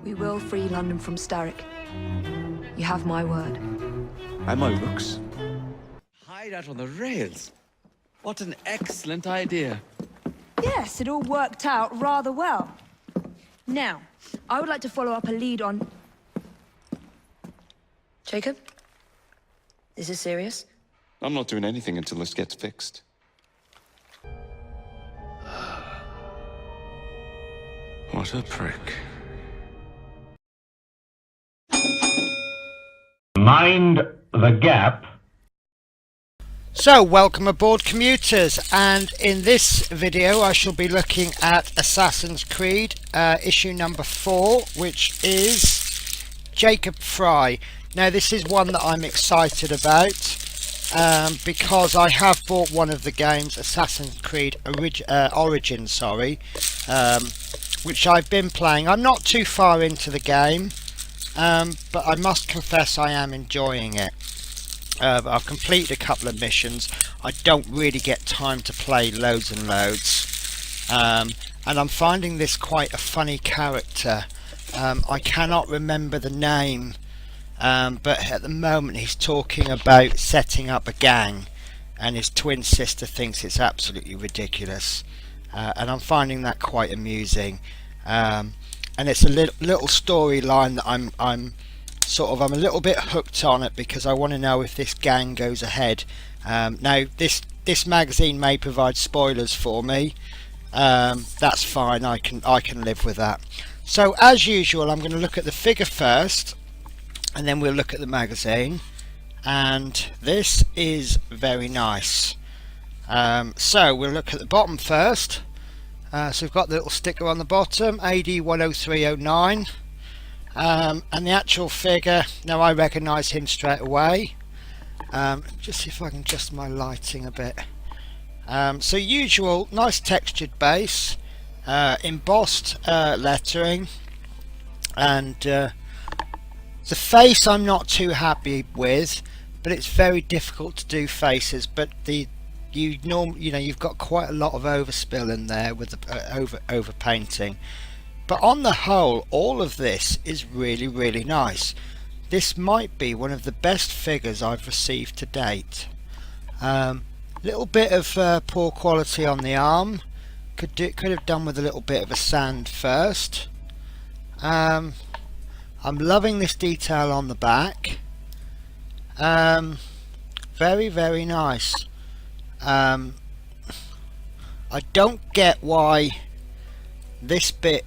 We will free London from Starrick. You have my word. And my looks. Hide out on the rails. What an excellent idea. Yes, it all worked out rather well. Now, I would like to follow up a lead on... Jacob? Is this serious? I'm not doing anything until this gets fixed. What a prick. Mind the gap. So, welcome aboard, commuters, and in this video I shall be looking at Assassin's Creed issue number 4, which is Jacob Frey. Now this is one that I'm excited about because I have bought one of the games, Assassin's Creed Origins, which I've been playing. I'm not too far into the game, but I must confess I am enjoying it. I've completed a couple of missions. I don't really get time to play loads and loads, and I'm finding this quite a funny character. I cannot remember the name, but at the moment he's talking about setting up a gang, and his twin sister thinks it's absolutely ridiculous, and I'm finding that quite amusing. And it's a little storyline that I'm a little bit hooked on it, because I want to know if this gang goes ahead. Now this magazine may provide spoilers for me. That's fine, I can live with that. So as usual, I'm going to look at the figure first, and then we'll look at the magazine, and this is very nice. So we'll look at the bottom first. So we've got the little sticker on the bottom, AD 10309. And the actual figure, now I recognise him straight away. Just see if I can adjust my lighting a bit. So usual, nice textured base, embossed lettering, and the face I'm not too happy with, but it's very difficult to do faces. But you've got quite a lot of overspill in there with the over painting. But on the whole, all of this is really, really nice. This might be one of the best figures I've received to date. Little bit of poor quality on the arm. Could have done with a little bit of a sand first. I'm loving this detail on the back. Very, very nice. I don't get why this bit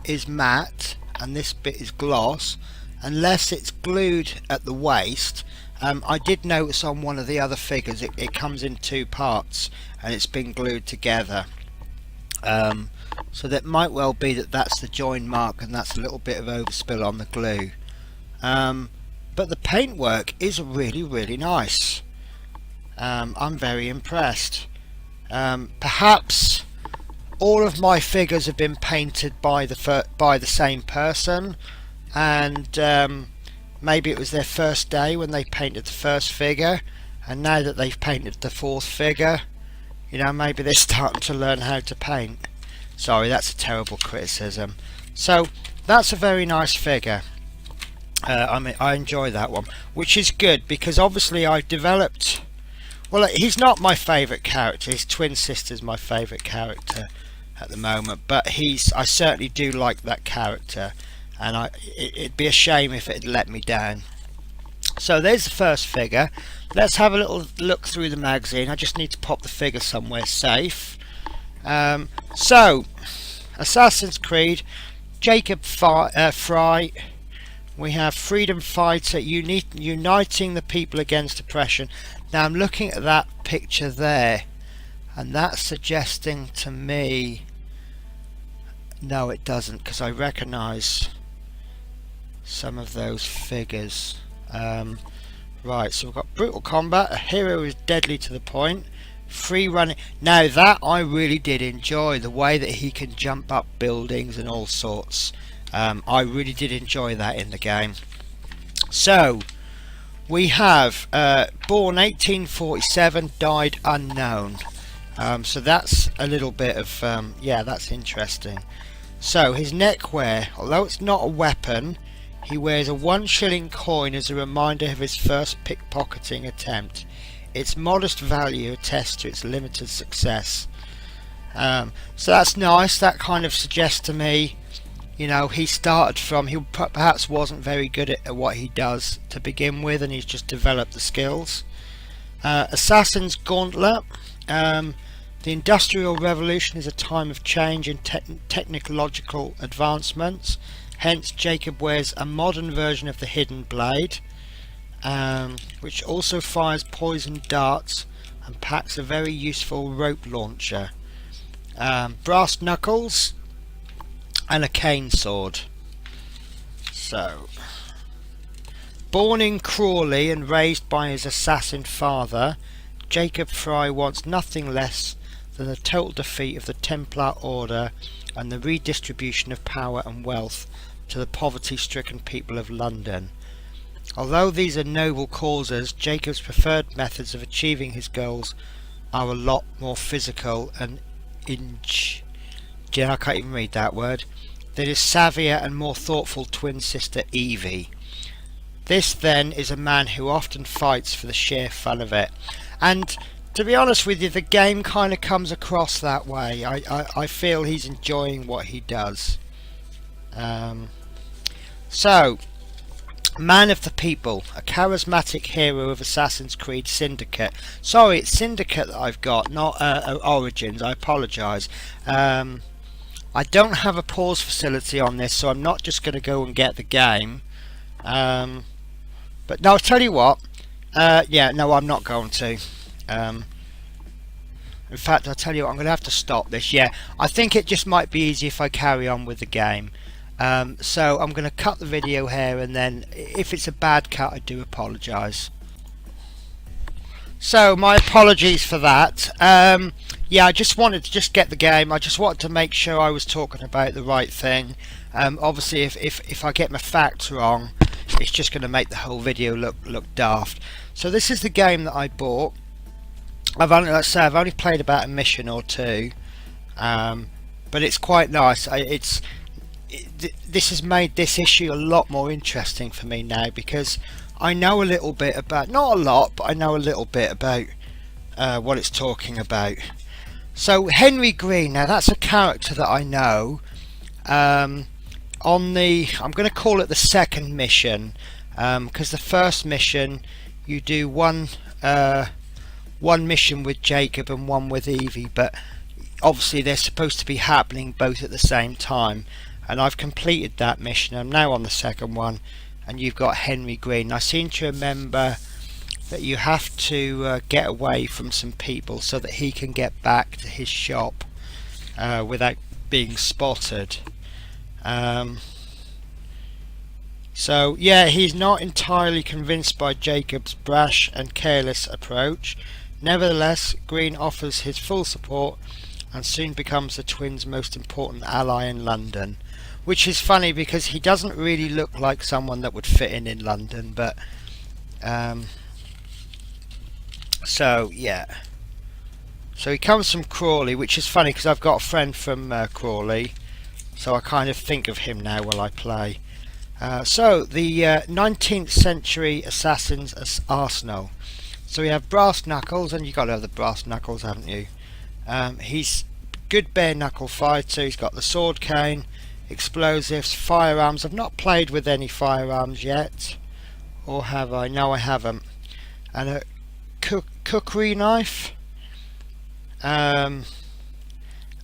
is matte and this bit is gloss, unless it's glued at the waist. I did notice on one of the other figures it comes in two parts and it's been glued together, so that might well be that's the join mark and that's a little bit of overspill on the glue. But the paintwork is really, really nice. I'm very impressed. Perhaps all of my figures have been painted by the same person, and maybe it was their first day when they painted the first figure, and now that they've painted the fourth figure, maybe they're starting to learn how to paint. Sorry, that's a terrible criticism. So that's a very nice figure. I enjoy that one, which is good, because obviously I've developed... Well, he's not my favourite character. His twin sister's my favourite character at the moment, but I certainly do like that character, and it'd be a shame if it let me down. So there's the first figure. Let's have a little look through the magazine. I just need to pop the figure somewhere safe. So Assassin's Creed, Jacob Frey. We have freedom fighter, uniting the people against oppression. Now I'm looking at that picture there, and that's suggesting to me, no it doesn't, because I recognise some of those figures. Right, so we've got brutal combat, a hero is deadly to the point, free running. Now that I really did enjoy, the way that he can jump up buildings and all sorts. I really did enjoy that in the game. So we have born 1847, died unknown. So that's a little bit of yeah, that's interesting. So his neckwear, although it's not a weapon, he wears a 1 shilling coin as a reminder of his first pickpocketing attempt. Its modest value attests to its limited success. So that's nice. That kind of suggests to me, you know, he started from, he perhaps wasn't very good at what he does to begin with, and he's just developed the skills. Assassin's Gauntlet. The Industrial Revolution is a time of change and technological advancements. Hence, Jacob wears a modern version of the hidden blade, which also fires poison darts and packs a very useful rope launcher. Brass knuckles and a cane sword. So, born in Crawley and raised by his assassin father, Jacob Frey wants nothing less than the total defeat of the Templar Order and the redistribution of power and wealth to the poverty-stricken people of London. Although these are noble causes, Jacob's preferred methods of achieving his goals are a lot more physical and I can't even read that word, than his savvier and more thoughtful twin sister Evie. This then is a man who often fights for the sheer fun of it. And to be honest with you, the game kind of comes across that way. I feel he's enjoying what he does. So, Man of the People, a charismatic hero of Assassin's Creed Syndicate. Sorry, it's Syndicate that I've got, not Origins. I apologise. I don't have a pause facility on this, so I'm not just going to go and get the game. But no, I'll tell you what. Yeah, no, I'm not going to. In fact, I'll tell you what, I'm going to have to stop this. Yeah, I think it just might be easy if I carry on with the game. So I'm going to cut the video here, and then if it's a bad cut, I do apologise. So my apologies for that. Yeah, I just wanted to get the game. I just wanted to make sure I was talking about the right thing. Obviously, if I get my facts wrong, it's just going to make the whole video look daft. So this is the game that I bought. I've only played about a mission or two, but it's quite nice. This has made this issue a lot more interesting for me now, because I know a little bit about, not a lot, but I know a little bit about what it's talking about. So Henry Green, now that's a character that I know. I'm going to call it the second mission, because the first mission you do one mission with Jacob and one with Evie, but obviously they're supposed to be happening both at the same time, and I've completed that mission. I'm now on the second one, and you've got Henry Green. I seem to remember that you have to get away from some people so that he can get back to his shop without being spotted. So yeah, he's not entirely convinced by Jacob's brash and careless approach. Nevertheless, Green offers his full support and soon becomes the twins' most important ally in London. Which is funny, because he doesn't really look like someone that would fit in London, but so yeah. So he comes from Crawley, which is funny because I've got a friend from Crawley, so I kind of think of him now while I play. So the 19th century Assassin's arsenal. So we have brass knuckles, and you've got to have the brass knuckles, haven't you? He's good bare knuckle fighter. He's got the sword cane, explosives, firearms. I've not played with any firearms yet, or have I? No, I haven't. And a cookery knife, and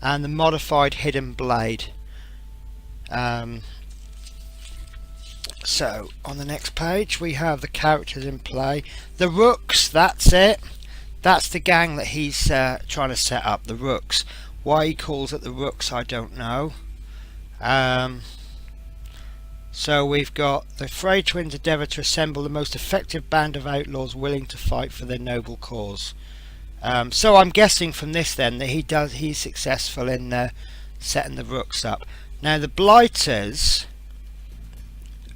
the modified hidden blade. So on the next page we have the characters in play. The Rooks, that's it. That's the gang that he's trying to set up, the Rooks. Why he calls it the Rooks, I don't know. So we've got the Frey twins endeavour to assemble the most effective band of outlaws willing to fight for their noble cause. So I'm guessing from this then that he's successful in setting the Rooks up. Now the Blighters,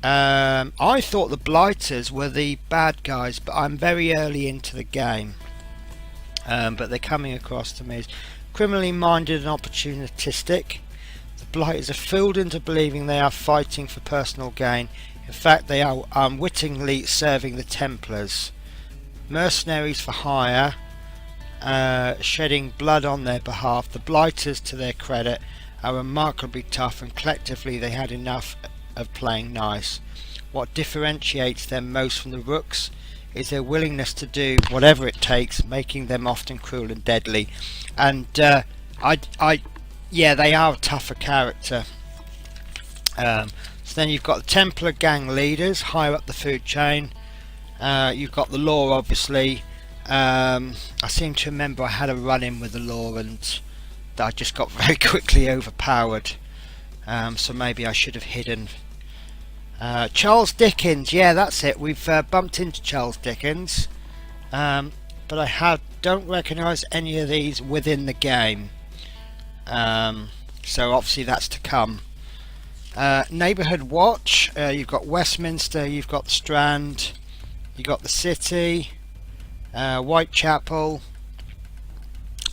I thought the Blighters were the bad guys, but I'm very early into the game. But they're coming across to me as criminally minded and opportunistic. The blighters are fooled into believing they are fighting for personal gain. In fact, they are unwittingly serving the Templars. Mercenaries for hire, shedding blood on their behalf. The blighters, to their credit, are remarkably tough, and collectively they had enough of playing nice. What differentiates them most from the rooks is their willingness to do whatever it takes, making them often cruel and deadly. And yeah, they are a tougher character. So then you've got the Templar gang leaders higher up the food chain. You've got the law, obviously. I seem to remember I had a run-in with the law and I just got very quickly overpowered. So maybe I should have hidden. Charles Dickens, yeah, that's it. We've bumped into Charles Dickens, but I don't recognise any of these within the game. So obviously that's to come. Neighbourhood Watch. You've got Westminster. You've got the Strand. You've got the City, Whitechapel,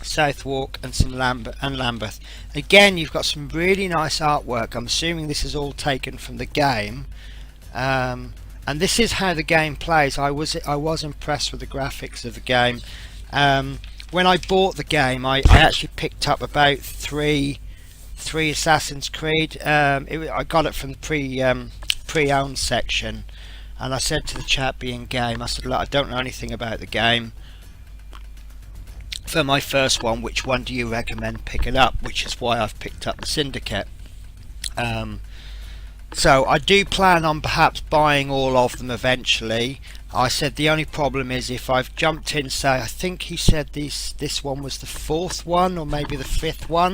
Southwark, and some Lambeth. Again, you've got some really nice artwork. I'm assuming this is all taken from the game, and this is how the game plays. I was impressed with the graphics of the game. When I bought the game, I actually picked up about three Assassin's Creed. I got it from the pre-owned section, and I said to the chap being game, I said, look, I don't know anything about the game. For my first one, which one do you recommend picking up? Which is why I've picked up the Syndicate. So I do plan on perhaps buying all of them eventually. I said the only problem is if I've jumped in, say, I think he said this one was the 4th one or maybe the 5th one.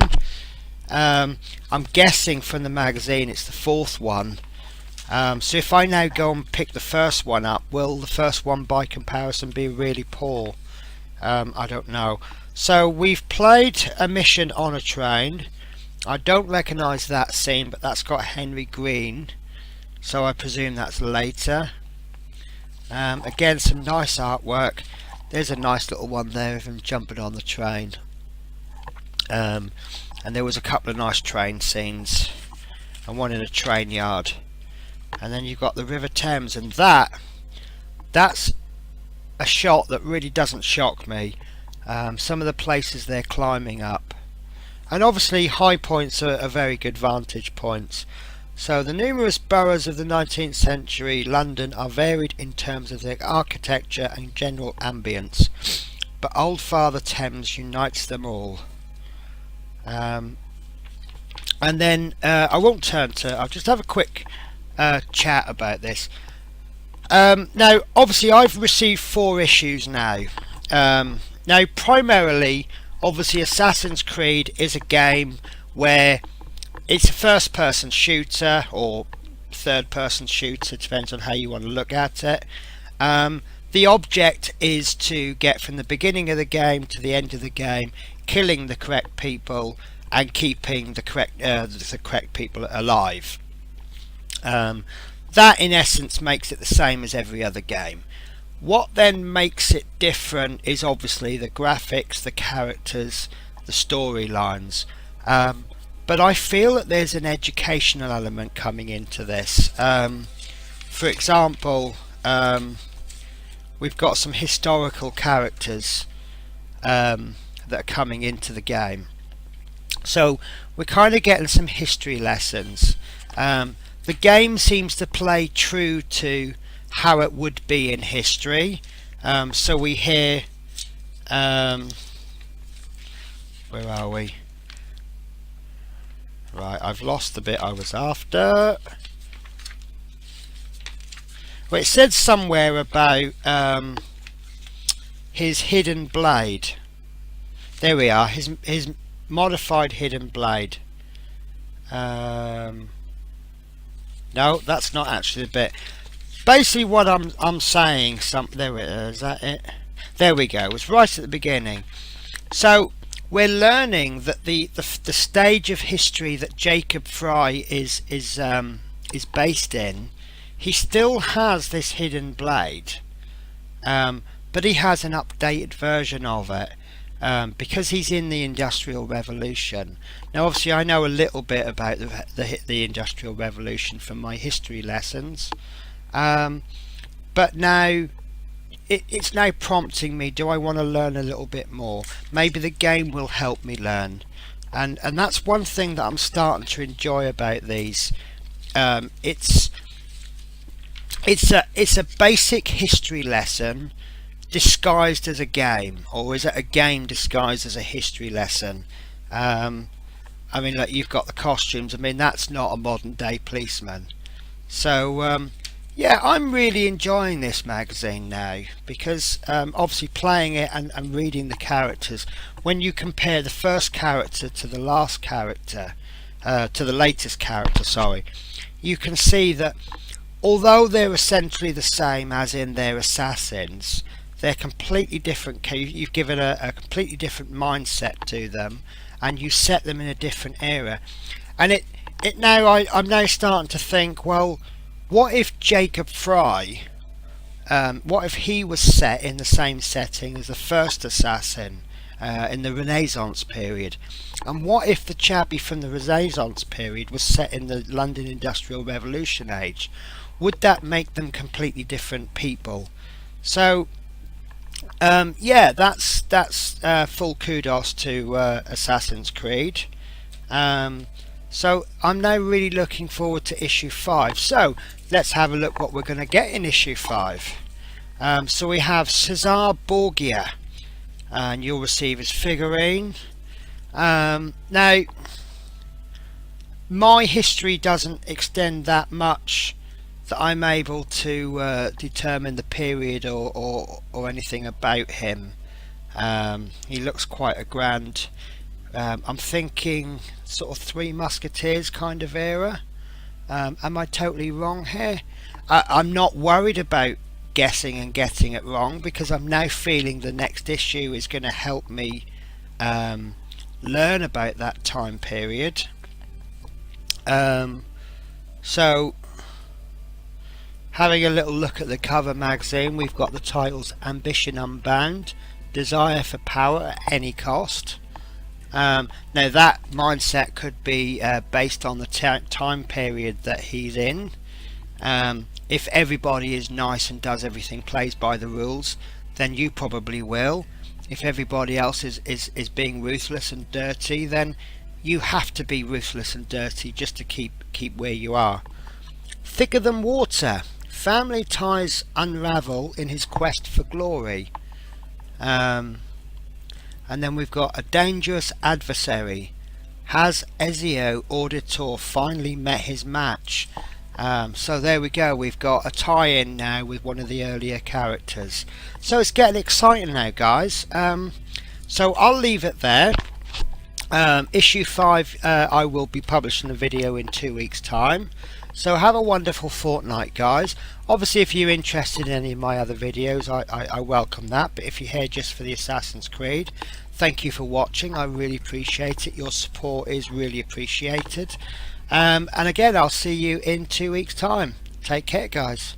I'm guessing from the magazine it's the 4th one. So if I now go and pick the first one up, will the first one by comparison be really poor? I don't know. So we've played a mission on a train. I don't recognise that scene, but that's got Henry Green, so I presume that's later. Again, some nice artwork. There's a nice little one there of him jumping on the train. And there was a couple of nice train scenes, and one in a train yard. And then you've got the River Thames, and that's a shot that really doesn't shock me. Some of the places they're climbing up, and obviously high points are very good vantage points. So the numerous boroughs of the 19th century London are varied in terms of their architecture and general ambience, but Old Father Thames unites them all. And then I'll just have a quick chat about this. Now obviously I've received 4 issues now. Now primarily, obviously Assassin's Creed is a game where it's a first person shooter or third person shooter, depends on how you want to look at it. The object is to get from the beginning of the game to the end of the game, killing the correct people and keeping the correct people alive. That in essence makes it the same as every other game. What then makes it different is obviously the graphics, the characters, the storylines. But I feel that there's an educational element coming into this. For example, we've got some historical characters that are coming into the game. So we're kind of getting some history lessons. The game seems to play true to how it would be in history. So we hear, where are we? Right, I've lost the bit I was after. Well, it said somewhere about his hidden blade. There we are, his modified hidden blade. No, that's not actually the bit. Basically what I'm saying, there it is, that it? There we go, it was right at the beginning. So we're learning that the stage of history that Jacob Frey is based in, he still has this hidden blade, but he has an updated version of it. because he's in the Industrial Revolution. Now obviously I know a little bit about the Industrial Revolution from my history lessons, but now it's now prompting me, do I want to learn a little bit more? Maybe the game will help me learn, and that's one thing that I'm starting to enjoy about these. It's a basic history lesson disguised as a game, or is it a game disguised as a history lesson? I mean, look, you've got the costumes. I mean, that's not a modern day policeman. So yeah, I'm really enjoying this magazine now, because obviously playing it and reading the characters, when you compare the first character to the last character, to the latest character, sorry, you can see that although they're essentially the same as in their Assassins, they're completely different. You've given a completely different mindset to them, and you set them in a different era. And I'm now starting to think, well, what if Jacob Frey, what if he was set in the same setting as the first Assassin in the Renaissance period? And what if the chappie from the Renaissance period was set in the London Industrial Revolution age? Would that make them completely different people? So yeah, that's full kudos to Assassin's Creed. So I'm now really looking forward to issue 5. So let's have a look what we're going to get in issue 5. So we have Cesar Borgia, and you'll receive his figurine. Now my history doesn't extend that much that I'm able to determine the period or anything about him. He looks quite a grand, I'm thinking sort of Three Musketeers kind of era. Am I totally wrong here? I'm not worried about guessing and getting it wrong, because I'm now feeling the next issue is going to help me learn about that time period. So having a little look at the cover magazine, we've got the titles Ambition Unbound, Desire for Power at Any Cost. Now that mindset could be based on the time period that he's in. If everybody is nice and does everything, plays by the rules, then you probably will. If everybody else is being ruthless and dirty, then you have to be ruthless and dirty just to keep where you are. Thicker Than Water, family ties unravel in his quest for glory. And then we've got A Dangerous Adversary. Has Ezio Auditor finally met his match? So there we go, we've got a tie-in now with one of the earlier characters. So it's getting exciting now, guys. So I'll leave it there. Issue 5, I will be publishing a video in 2 weeks' time. So have a wonderful fortnight, guys. Obviously, if you're interested in any of my other videos, I welcome that. But if you're here just for the Assassin's Creed, thank you for watching. I really appreciate it. Your support is really appreciated. And again, I'll see you in 2 weeks' time. Take care, guys.